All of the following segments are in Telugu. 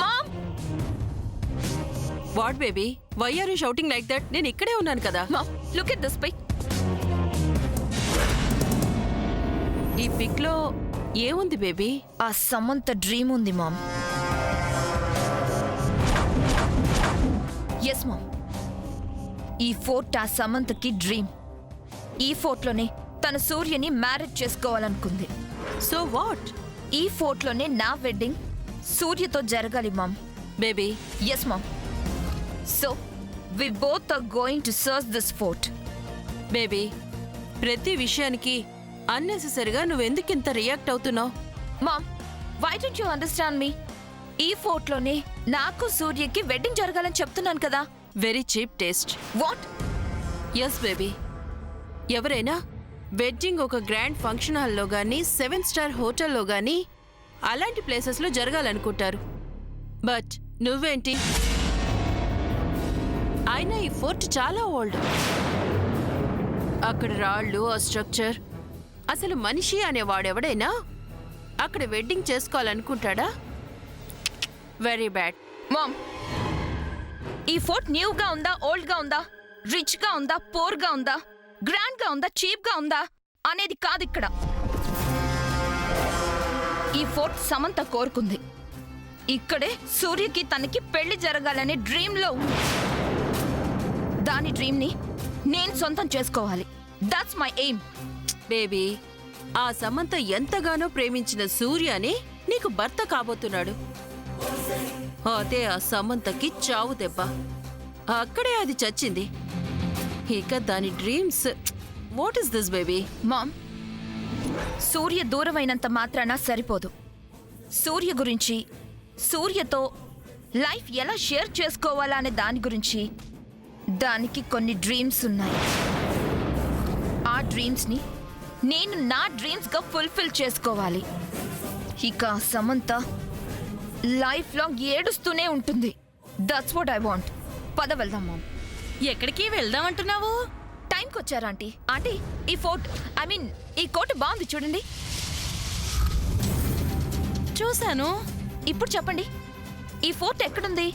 Ma'am what baby why are you shouting like that? నేను ఇక్కడే ఉన్నాను కదా. Mom look at this pic. ఈ పిక్ లో ఏముంది బేబీ? ఆ సమంత డ్రీమ్ ఉంది మామ్. ఎస్ మామ్, ఈ ఫోర్ట్ ఆ సమంతకి డ్రీమ్. ఈ ఫోర్ట్లోనే తన సూర్యని మ్యారేజ్ చేసుకోవాలనుకుంది. So what? ఈ ఫోర్ట్లోనే నా వెడ్డింగ్ సూర్యతో జరగాలి mom. Baby yes mom. So we both are going to search this fort. Baby ప్రతి విషయానికి అన్నెసెసరీగా నువ్వెందుకు ఇంత రియాక్ట్ అవుతున్నావు? Ma'am, why don't you understand me? ఈ ఫోర్ట్లోనే నాకు సూర్యకి వెడ్డింగ్ జరగాలని చెప్తున్నాను కదా. Very cheap taste. What? Yes baby, ఎవరైనా వెడ్డింగ్ ఒక గ్రాండ్ ఫంక్షన్ హాల్లో గానీ 7 స్టార్ హోటల్లో గానీ అలాంటి ప్లేసెస్లో జరగాలనుకుంటారు. బట్ నువ్వేంటి? అయినా ఈ ఫోర్ట్ చాలా ఓల్డ్. అక్కడ రాళ్ళు, ఆ స్ట్రక్చర్, అసలు మనిషి అనేవాడెవడైనా అక్కడ వెడ్డింగ్ చేసుకోవాలనుకుంటాడా? Very bad. మామ్, ఈ ఫోర్ట్ న్యూగా ఉందా, ఓల్డ్గా ఉందా, రిచ్గా ఉందా, పోర్గా ఉందా, గ్రాండ్గా ఉందా, చీప్గా ఉందా అనేది కాదు ఇక్కడ. ఈ ఫోర్ట్ సమంత కోరుకుంది. ఇక్కడే సూర్యకి తనకి పెళ్లి జరగాలనే డ్రీమ్లో ఉంది. దాని డ్రీమ్ని నేను సొంతం చేసుకోవాలి. That's my aim. బేబీ, ఆ సమంత ఎంతగానో ప్రేమించిన సూర్యని నీకు భర్త కాబోతున్నాడు. అదే ఆ సమంతకి చావు దెబ్బ. అక్కడే అది చచ్చింది. ఇక దాని dreams. What is this baby? Mom, Surya దూరమైనంత మాత్రాన సరిపోదు. సూర్య గురించి, సూర్యతో లైఫ్ ఎలా షేర్ చేసుకోవాలా అనే దాని గురించి దానికి కొన్ని డ్రీమ్స్ ఉన్నాయి. ఆ డ్రీమ్స్ని నేను నా డ్రీమ్స్గా ఫుల్ఫిల్ చేసుకోవాలి. ఇక సమంత లైఫ్ లాంగ్ ఏడుస్తూనే ఉంటుంది. That's what I want. పద వెళ్దాం మామ్. ఎక్కడికి వెళ్దామంటున్నావు? టైంకి వచ్చారా ఆంటీ? ఆంటీ, ఈ ఫోర్ట్ ఈ కోట బాగుంది చూడండి. చూశాను. ఇప్పుడు చెప్పండి, ఈ ఫోర్ట్ ఎక్కడుంది?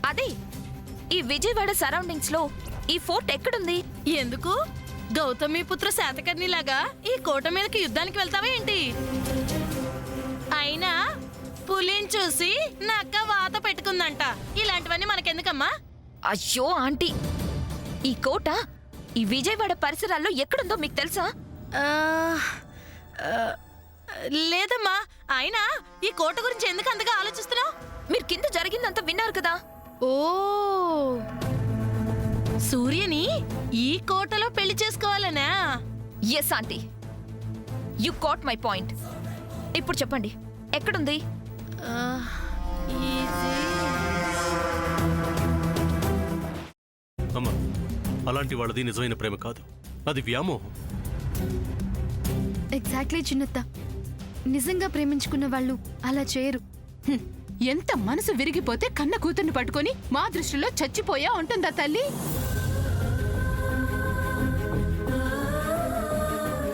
అదే ఈ విజయవాడ సరౌండింగ్స్ లో ఈ ఫోర్ట్ ఎక్కడుంది? ఎందుకు? గౌతమిపుత్ర శాతకర్ణిలాగా ఈ కోట మీదకి యుద్ధానికి వెళ్తావా ఏంటి? అయినా పులిని చూసి నక్క వాత పెట్టుకుందంట. ఇలాంటివన్నీ మనకెందుకమ్మా? అయ్యో ఆంటీ, ఈ కోట ఈ విజయవాడ పరిసరాల్లో ఎక్కడుందో మీకు తెలుసా? లేదమ్మా. అయినా ఈ కోట గురించి ఎందుకు అంతగా ఆలోచిస్తున్నావు? మీరు కింద జరిగిందంతా విన్నారు కదా. ఓ, సూర్యని ఈ కోటలో పెళ్లి చేసుకోవాలనా? Yes aunty, you caught my point. ఇప్పుడు చెప్పండి, ఎక్కడుంది? అమ్మా, అలాంటి వాళ్ళది నిజమైన ప్రేమ కాదు, అది వ్యామోహం. ఎగ్జాక్ట్లీ చిన్నత్త, నిజంగా ప్రేమించుకున్న వాళ్ళు అలా చేయరు. ఎంత మనసు విరిగిపోతే కన్న కూతుర్ని పట్టుకొని మా దృష్టిలో చచ్చిపోయా ఉంటుందా తల్లి?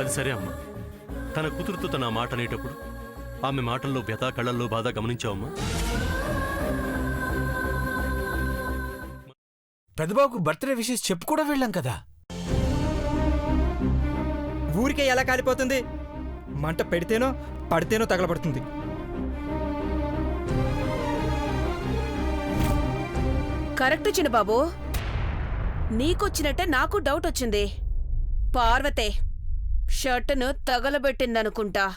అది సరే అమ్మా, తన కూతురుతో తన మాట అనేటప్పుడు ఆమె మాటల్లో వ్యథ, కళ్ళల్లో బాధ గమనించావమ్మా? పెద్దబాబుకు బర్త్డే విషెస్ చెప్పు కూడా వెళ్ళాం కదా. ఊరికే ఎలా కాలిపోతుంది? మంట పెడితేనో పడితేనో తగలబడుతుంది. కరెక్ట్ చిన్నబాబు, నీకొచ్చినట్టే నాకు డౌట్ వచ్చింది. పార్వతే షర్టును తగలబెట్టిందనుకుంటా.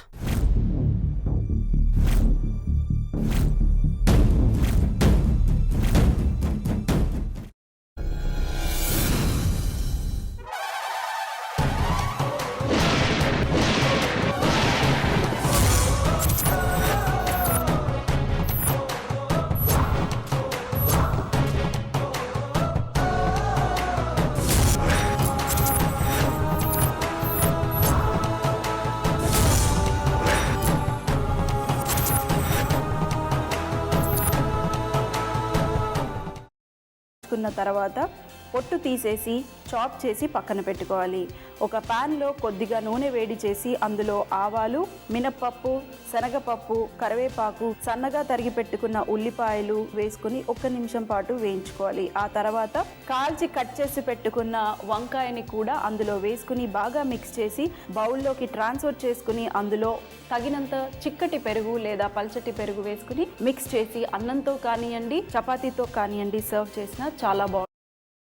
తర్వాత పొట్టు తీసేసి చాప్ చేసి పక్కన పెట్టుకోవాలి. ఒక ప్యాన్లో కొద్దిగా నూనె వేడి చేసి అందులో ఆవాలు, మినప్పప్పు, శనగపప్పు, కరివేపాకు, సన్నగా తరిగి పెట్టుకున్న ఉల్లిపాయలు వేసుకుని 1 నిమిషం పాటు వేయించుకోవాలి. ఆ తర్వాత కాల్చి కట్ చేసి పెట్టుకున్న వంకాయని కూడా అందులో వేసుకుని బాగా మిక్స్ చేసి బౌల్లోకి ట్రాన్స్ఫర్ చేసుకుని అందులో తగినంత చిక్కటి పెరుగు లేదా పల్చటి పెరుగు వేసుకుని మిక్స్ చేసి అన్నంతో కానివ్వండి, చపాతీతో కానివ్వండి సర్వ్ చేసినా చాలా బాగుంటుంది.